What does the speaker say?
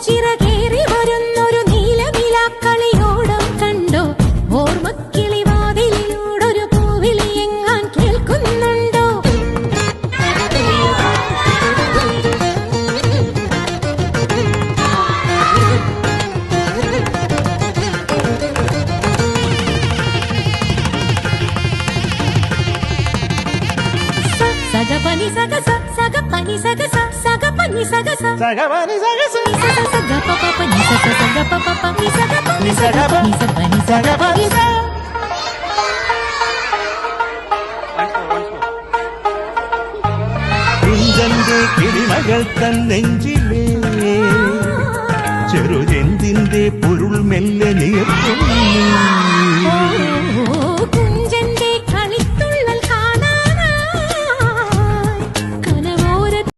ചിറകേറി വരുന്നൊരു നീലനിലാക്കളിയോടം കണ്ടോ? ഓർമ്മക്കിളിവാതിലിലൂടൊരു പൂവിളി എങ്ങാൻ കേൾക്കുന്നുണ്ടോ? സഗപനി സഗസ സഗപനി സഗസ സഗപനി സഗസ സഗപനി സഗസ സഗപപനി സഗ സഗപപനി സഗപനി സഗപനി സഗപനി സഗപനി സ. കുഞ്ചന്റെ കിളിമകൾ തൻ നെഞ്ചിലേ ചെറുജെന്തിന്റെ പൊരുൾ മെല്ലെ നീർത്തുന്നു.